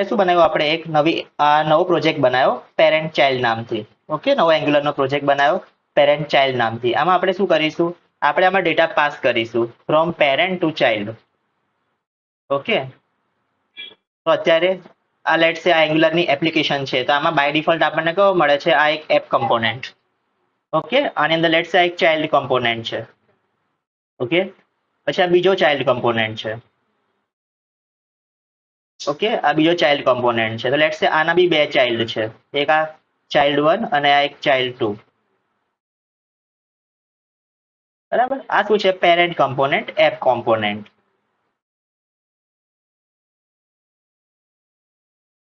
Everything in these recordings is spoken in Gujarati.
શું બનાવ્યું આપણે એક નવો પ્રોજેક્ટ બનાવ્યો પેરેન્ટ ચાઇલ્ડ નામથી. ઓકે, નવો એંગ્યુલરનો પ્રોજેક્ટ બનાવ્યો પેરેન્ટ ચાઇલ્ડ નામથી. આમાં આપણે શું કરીશું, આપણે આમાં ડેટા પાસ કરીશું from parent to child. Okay, તો અત્યારે આ લેટ્સ સે આ એંગ્યુલરની એપ્લિકેશન છે, તો આમાં બાય ડિફોલ્ટ આપણને કયો મળે છે, આ એક એપ કમ્પોનેન્ટ. ઓકે, આની અંદર લેટ્સ સે આ એક ચાઇલ્ડ કમ્પોનેન્ટ છે. ઓકે, પછી આ બીજો ચાઇલ્ડ કમ્પોનેન્ટ છે. ઓકે, આ બીજો ચાઇલ્ડ કમ્પોનેન્ટ છે. તો લેટ્સ સે આના બી બે ચાઇલ્ડ છે, એક આ ચાઇલ્ડ 1 અને આ એક ચાઇલ્ડ 2. બરાબર, આ શું છે, parent component, app component.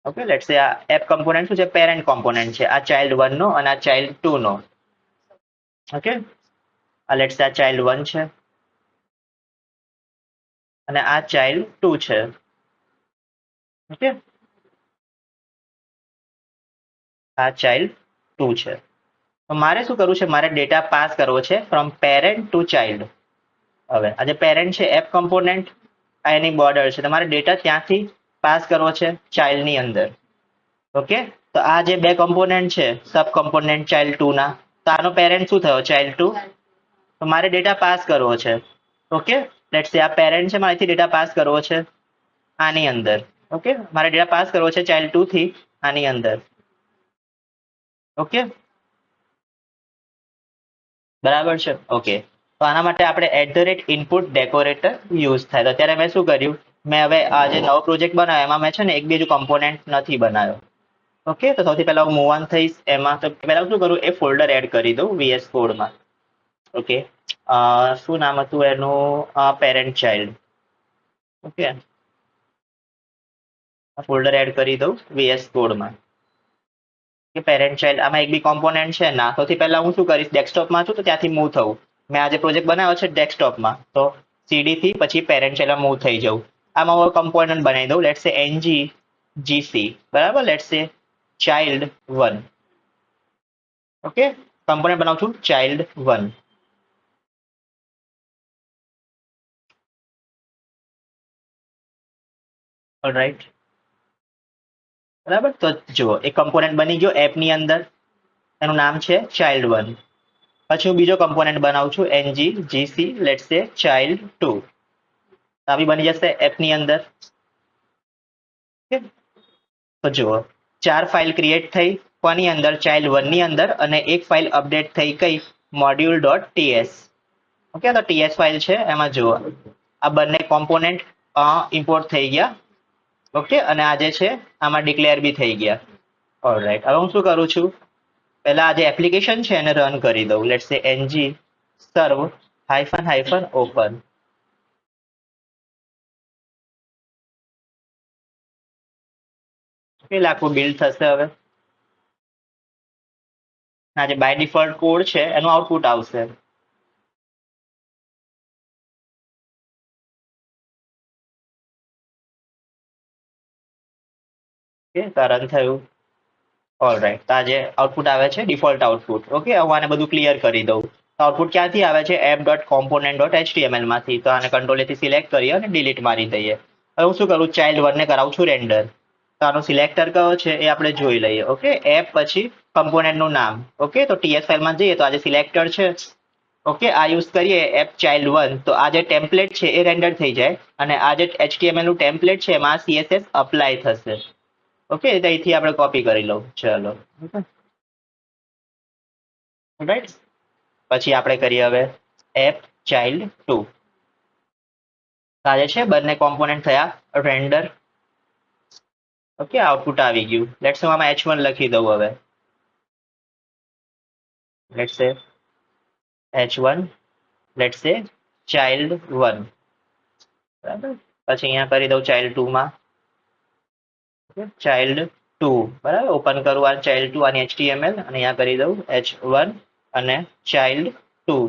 Okay, let's સે આ એપ કમ્પોનેન્ટ શું છે, પેરેન્ટ કમ્પોનેન્ટ છે, આ ચાઇલ્ડ 1 નો અને આ ચાઇલ્ડ 2 નો. ઓકે, આ લેટ્સ સે આ ચાઇલ્ડ 1 છે અને આ ચાઇલ્ડ 2 છે. ઓકે, આ ચાઇલ્ડ 2 છે. તો મારે શું કરવું છે, મારે ડેટા પાસ કરવો છે ફ્રોમ પેરેન્ટ ટુ ચાઇલ્ડ. હવે આ જે પેરેન્ટ છે એપ કમ્પોનેન્ટ, આ એની બોર્ડર છે, તમારે ડેટા ત્યાંથી પાસ કરવો છે ચાઇલ્ડની અંદર. ઓકે, તો આ જે બે કમ્પોનેન્ટ છે સબ કમ્પોનેન્ટ ચાઇલ્ડ 2 ના, તો આનો પેરેન્ટ શું થયો, ચાઇલ્ડ 2. તો મારે ડેટા પાસ કરવો છે. ઓકે, લેટ્સ સે આ પેરેન્ટ છે, મારેથી ડેટા પાસ કરવો છે આની અંદર. ઓકે, મારે ડેટા પાસ કરવો છે ચાઇલ્ડ 2 થી આની અંદર. ઓકે, બરાબર છે. ઓકે, તો આના માટે આપણે @input decorator યુઝ થાય. તો અત્યારે મેં શું કર્યું, મેં હવે આ જે નવો પ્રોજેક્ટ બનાવ્યો એમાં મેં છે ને એક બીજું કમ્પોનેન્ટ નથી બનાવ્યો. ઓકે, તો સૌથી પહેલા હું મૂવ ઓન થઈશ એમાં. તો પહેલા શું કરું, એ ફોલ્ડર એડ કરી દઉં VS કોડમાં. ઓકે, શું નામ હતું એનું, parent child. Okay, folder add કરી દઉં VS કોડમાં કે પેરેન્ટ ચાઇલ્ડ. આમાં એક બી કોમ્પોનેન્ટ છે ના. સૌથી પહેલા હું શું કરીશ, ડેસ્કટોપમાં છું તો ત્યાંથી મૂવ થવું. મેં આજે પ્રોજેક્ટ બનાવ્યો છે ડેસ્કટોપમાં, તો CD થી પછી પેરેન્ટ ચાઇલ્ડમાં મૂવ થઈ જવું. આમાં હું કમ્પોનન્ટ બનાવી દઉં, લેટ્સ સે NG-GC. બરાબર, લેટ્સ સે ચાઇલ્ડ 1. ઓકે, કમ્પોનન્ટ બનાવું છું ચાઇલ્ડ 1. ઓલરાઈટ, બરાબર. તો જુઓ એક કમ્પોનન્ટ બની ગયો એપની અંદર, એનું નામ છે ચાઇલ્ડ 1. પછી હું બીજો કમ્પોનન્ટ બનાવું છું NG-GC, લેટ્સ સે ચાઇલ્ડ 2. આ બી બની જશે એપની અંદર. ઓકે, તો જુઓ 4 ફાઇલ ક્રિએટ થઈ કોની અંદર, ચાઇલ્ડ 1 ની અંદર, અને એક ફાઇલ અપડેટ થઈ કઈ, module.ts. ઓકે, તો TS ફાઇલ છે, એમાં જુઓ આ બંને કોમ્પોનેન્ટ ઇમ્પોર્ટ થઈ ગયા. ઓકે, અને આ જે છે આમાં ડિક્લેર બી થઈ ગયા. ઓલરાઈટ, હવે હું શું કરું છું, પહેલા આ જે એપ્લિકેશન છે એને રન કરી દઉં. લેટ્સ સે ng serve -open. ઓકે, આખું બિલ્ડ થશે. હવે આ જે બાય ડિફોલ્ટ કોડ છે એનું આઉટપુટ આવશે. ઓકે, તો રન થયું. ઓલરાઈટ, તો આ જે આઉટપુટ આવે છે ડિફોલ્ટ આઉટપુટ. ઓકે, હું આને બધું ક્લિયર કરી દઉં. આઉટપુટ ક્યાંથી આવે છે, app.component.html માંથી. તો આને કંટ્રોલ થી સિલેક્ટ કરી અને ડિલીટ મારી દઈએ. હવે હું શું કરું, ચાઇલ્ડ 1 ને કરાવું છું રેન્ડર. તો આનો સિલેક્ટર કયો છે એ આપણે જોઈ લઈએ. ઓકે, એપ પછી કમ્પોનેન્ટ નું નામ. ઓકે, તો TS ફાઇલમાં જઈએ તો આ જે સિલેક્ટર છે, ઓકે, આ યુઝ કરીએ એપ ચાઇલ્ડ 1, તો આ જે ટેમ્પલેટ છે એ રેન્ડર થઈ જાય અને આ જે HTML નું ટેમ્પલેટ છે એમાં CSS અપ્લાય થશે. ઓકે, તો અહીંથી આપણે કોપી કરી લઉં. ચલો, રાઈટ. પછી આપણે કરીએ હવે એપ ચાઇલ્ડ 2. આ જે છે બંને કોમ્પોનેન્ટ થયા રેન્ડર. ઓકે, આઉટપુટ આવી ગયું. લેટ્સ સે આમાં H1 લખી દઉં. હવે લેટ્સ સે H1, લેટ્સ સે ચાઇલ્ડ 1. બરાબર, પછી અહીંયા કરી દઉં ચાઇલ્ડ 2 માં ચાઇલ્ડ 2. બરાબર, ઓપન કરું આ ચાઇલ્ડ 2 આની HTML, અને અહીંયા કરી દઉં H1 અને ચાઇલ્ડ 2.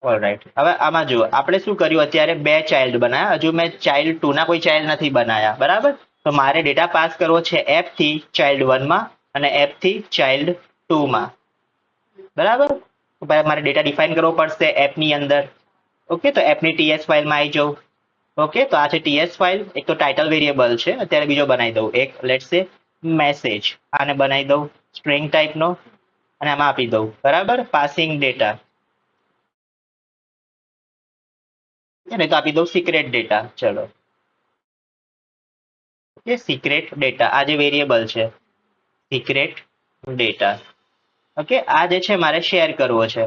ઓલરાઈટ, હવે આમાં જુઓ આપણે શું કર્યું, અત્યારે બે ચાઇલ્ડ બનાવ્યા, હજુ મેં ચાઇલ્ડ 2 ના કોઈ ચાઇલ્ડ નથી બનાવ્યા. બરાબર, તો મારે ડેટા પાસ કરવો છે એપ થી ચાઇલ્ડ 1 માં અને એપ થી ચાઇલ્ડ 2 માં. બરાબર, તો મારે ડેટા ડિફાઇન કરવો પડશે એપની અંદર. ઓકે, તો એપની TS ફાઇલમાં આવી જાઉં. ઓકે, તો આ છે ટીએસ ફાઇલ. એક તો ટાઇટલ વેરિયેબલ છે, અત્યારે બીજો બનાવી દઉં એક, લેટ્સ સે મેસેજ. આને બનાવી દઉં સ્ટ્રિંગ ટાઈપનો અને આમાં આપી દઉં બરાબર પાસિંગ ડેટા, અને તો આપી દઉં સિક્રેટ ડેટા. ચલો, ઓકે, સિક્રેટ ડેટા આ જે વેરિયેબલ છે સિક્રેટ ડેટા. ઓકે, આ જે છે મારે શેર કરવો છે.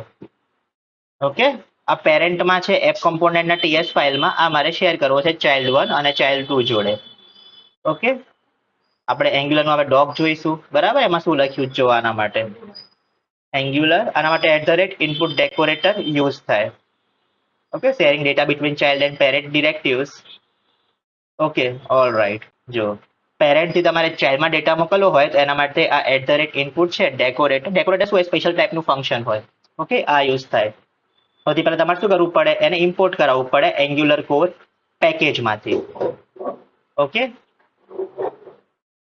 ઓકે, આ પેરેન્ટમાં છે એપ કમ્પોનેન્ટના ટીએસ ફાઇલમાં, આ મારે શેર કરવો છે child1 અને child2 જોડે. ઓકે, આપણે એંગ્યુલરનું હવે ડોક જોઈશું બરાબર, એમાં શું લખ્યું જોવાના માટે. એંગ્યુલર આના માટે @input decorator યુઝ થાય. Okay, sharing data between child and parent ડિરેક્ટિવ્સ. Okay, all right. જો પેરેન્ટ થી તમારે ચાઇલ્ડમાં ડેટા મોકલવો હોય તો એના માટે આ @input છે ડેકોરેટર. ડેકોરેટર શું સ્પેશિયલ ટાઈપનું ફંક્શન હોય. ઓકે, આ યુઝ થાય. સૌથી પહેલા તમારે શું કરવું પડે, એને ઇમ્પોર્ટ કરાવવું પડે એંગ્યુલર કોર પેકેજમાંથી. ઓકે,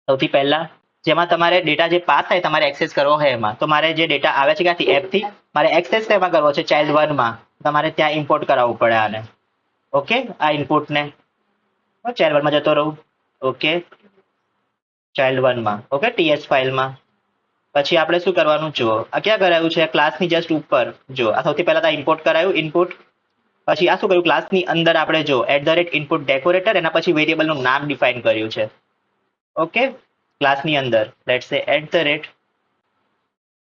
સૌથી પહેલા જેમાં તમારે ડેટા જે પાસ થાય તમારે એક્સેસ કરવો હોય એમાં, તો મારે જે ડેટા આવે છે ક્યાંથી એપથી, મારે એક્સેસ શેમાં કરવો છે child1 માં, તમારે ત્યાં ઇમ્પોર્ટ કરાવવું પડે આને. ઓકે, આ ઇનપુટને child1 માં જતો રહું. ઓકે, child1 માં, ઓકે, ટીએસ ફાઇલમાં. પછી આપણે શું કરવાનું, જો આ ક્યાં કરાયું છે ક્લાસની જસ્ટ ઉપર. જો આ સૌથી પહેલા ઇમ્પોર્ટ કરાયું ઇનપુટ. પછી આ શું કર્યું, ક્લાસની અંદર આપણે જો @input decorator એના પછી વેરિયેબલનું નામ ડિફાઇન કર્યું છે. ઓકે, ક્લાસની અંદર લેટ્સ સે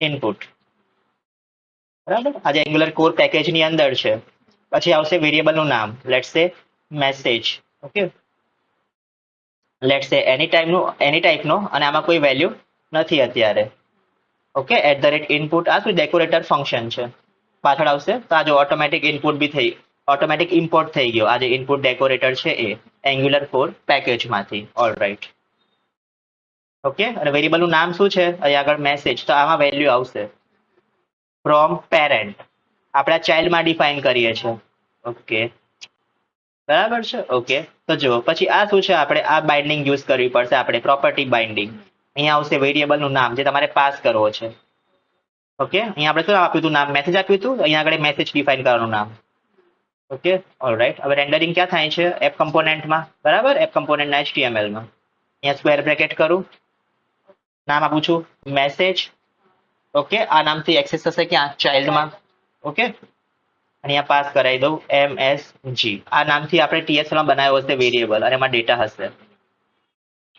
@input બરાબર, આજે એંગ્યુલર કોર પેકેજની અંદર છે. પછી આવશે વેરિયેબલનું નામ, લેટ્સ સે મેસેજ. ઓકે, લેટ્સ સે એની ટાઈપનો અને આમાં કોઈ વેલ્યુ નથી અત્યારે. ઓકે, @input આ શું ડેકોરેટર ફંક્શન છે. પાછળ આવશે તો આ જો ઓટોમેટિક ઇનપુટ બી થઈ, ઓટોમેટિક ઇમ્પોર્ટ થઈ ગયો આ જે ઇનપુટ ડેકોરેટર છે એ એંગ્યુલર કોર પેકેજમાંથી. All right. ઓકે, અને વેરિયેબલનું નામ શું છે અહીં આગળ મેસેજ, તો આમાં વેલ્યુ આવશે ફ્રોમ પેરેન્ટ. આપણે આ ચાઇલ્ડમાં ડિફાઇન કરીએ છીએ. ઓકે, બરાબર છે. ઓકે, તો જુઓ પછી આ શું છે, આપણે આ બાઇન્ડિંગ યુઝ કરવી પડશે, આપણે પ્રોપર્ટી બાઇન્ડિંગ. અહીંયા આવશે વેરિયેબલનું નામ જે તમારે પાસ કરવો છે. ઓકે, અહીંયા આપણે શું આપ્યું હતું નામ, મેસેજ આપ્યું હતું, અહીંયા આગળ મેસેજ ડિફાઇન કરવાનું નામ. Okay, all right. હવે રેન્ડરિંગ ક્યાં થાય છે, એપ કમ્પોનેન્ટમાં બરાબર, એપ કમ્પોનેન્ટના HTML-માં. અહીંયા સ્ક્વેર બ્રેકેટ કરું, નામ આપું છું મેસેજ. ઓકે, આ નામથી એક્સેસ થશે ક્યાં, ચાઇલ્ડમાં. ઓકે, અહીંયા પાસ કરાવી દઉં MSG. આ નામથી આપણે TSL માં બનાવ્યો હશે વેરિયેબલ અને એમાં ડેટા હશે.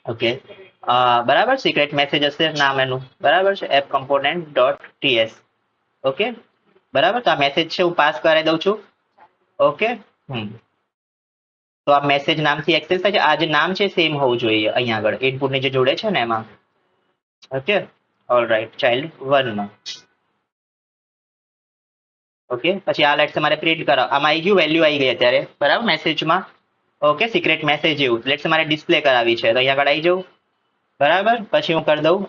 ઓકે, બરાબર, સિક્રેટ મેસેજ હશે નામ એનું, બરાબર છે app component dot TS. Okay, બરાબર, તો આ મેસેજ છે હું પાસ કરાવી દઉં છું. ઓકે, તો આ મેસેજ નામથી એક્સેસ થાય છે. આ જે નામ છે સેમ હોવું જોઈએ અહીંયા આગળ ઇનપુટની જે જોડે છે ને એમાં. ઓકે, ઓલ રાઈટ, child1 માં. ઓકે, પછી આ લેટ્સ મારે પ્રિન્ટ કરાવ, આમાં આવી ગયું વેલ્યુ આવી ગઈ અત્યારે બરાબર મેસેજમાં. ઓકે, સિક્રેટ મેસેજ એવું લેટ્સ મારે ડિસ્પ્લે કરાવી છે તો અહીંયા આગળ આવી જાઉં બરાબર. પછી હું કરી દઉં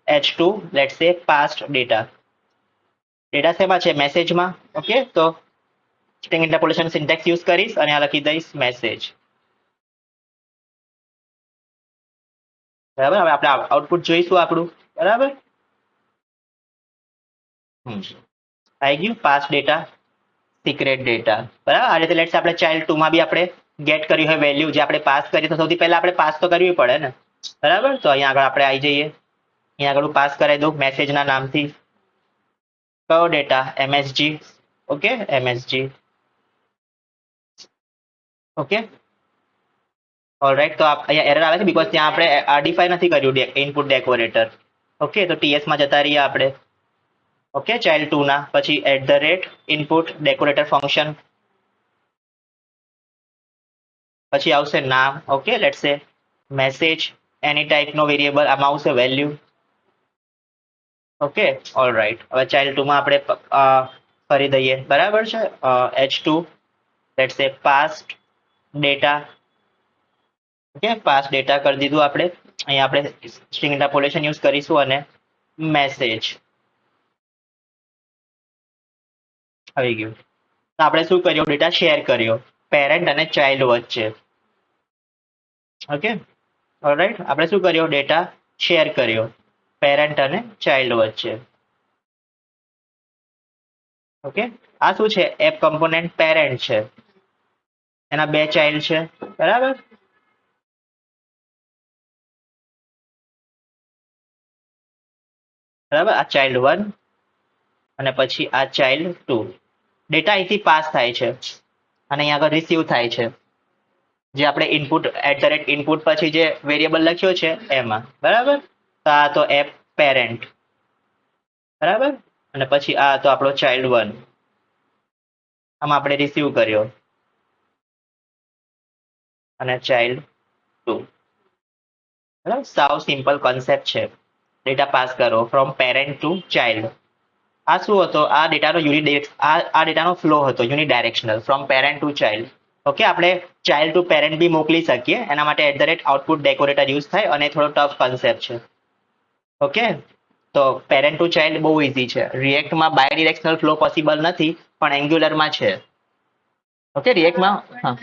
H2 let's say paste data. Data શેમાં છે મેસેજમાં. ઓકે, તો સ્ટ્રિંગ ઇન્ટરપોલેશન સિન્ટેક્સ યુઝ કરીશ અને આ લખી દઈશ મેસેજ. બરાબર, હવે આપણે આઉટપુટ જોઈશું આપણું બરાબર. આવી ગયું પાસ ડેટા, સિક્રેટ ડેટા બરાબર. આ રીતે લેટ્સ આપણે child2 માં બી આપણે ગેટ કર્યું હોય વેલ્યુ જે આપણે પાસ કરી, તો સૌથી પહેલા આપણે પાસ તો કરવી પડે ને બરાબર. તો અહીંયા આગળ આપણે આવી જઈએ, અહીંયા આગળ હું પાસ કરાવી દઉં મેસેજના નામથી કયો data, MSG. Okay, MSG. Okay, alright. તો અહીંયા એરર આવે છે બીકોઝ ત્યાં આપણે ડિફાઇન નથી કર્યું ઇનપુટ ડેકોરેટર. ઓકે, તો TS માં જતા રહીએ આપણે. ઓકે, child2 ના પછી @input decorator ફંક્શન. પછી આવશે નામ. ઓકે, લેટ્સ સે મેસેજ, એની ટાઈપનો વેરિયેબલ, આમાં આવશે વેલ્યુ. Okay, all right. હવે child2 માં આપણે કરી દઈએ બરાબર છે H2 let's say paste data. Okay, paste data કરી દીધું આપણે. અહીંયા આપણે સ્ટ્રિંગ ઇન્ટરપોલેશન યુઝ કરીશું અને મેસેજ આવી ગયું. તો આપણે શું કર્યું, ડેટા શેર કર્યો પેરેન્ટ અને ચાઇલ્ડ વચ્ચે. Okay, alright. આપણે શું કર્યો, ડેટા શેર કર્યો પેરેન્ટ અને ચાઇલ્ડ વચ્ચે. ઓકે, આ શું છે એપ કમ્પોનેન્ટ પેરેન્ટ છે. એના 2 ચાઇલ્ડ છે, બરાબર. બરાબર, આ ચાઇલ્ડ 1 અને પછી આ ચાઇલ્ડ 2. ડેટા અહીંથી પાસ થાય છે અને અહીંયા આગળ રિસીવ થાય છે, જે આપણે ઇનપુટ ઇનપુટ પછી જે વેરિયેબલ લખ્યો છે એમાં, બરાબર. તો આ તો એપ પેરેન્ટ, બરાબર. અને પછી આ તો આપણો ચાઇલ્ડ 1, આમાં આપણે રિસીવ કર્યો, અને ચાઇલ્ડ 2. બરાબર, સાવ સિમ્પલ કોન્સેપ્ટ છે. ડેટા પાસ કરો ફ્રોમ પેરેન્ટ ટુ ચાઇલ્ડ. આ શું હતો? આ ડેટાનો આ ડેટાનો ફ્લો હતો unidirectional, from parent to child. Okay, આપણે ચાઇલ્ડ ટુ પેરેન્ટ બી મોકલી શકીએ, એના માટે @આઉટપુટ ડેકોરેટર યુઝ થાય, અને થોડો ટફ કોન્સેપ્ટ છે. ઓકે, તો પેરેન્ટ ટુ ચાઇલ્ડ બહુ ઇઝી છે. રિએક્ટમાં બાય ડિરેક્શનલ ફ્લો પોસિબલ નથી, પણ એન્ગ્યુલરમાં છે. ઓકે, રિએક્ટમાં હા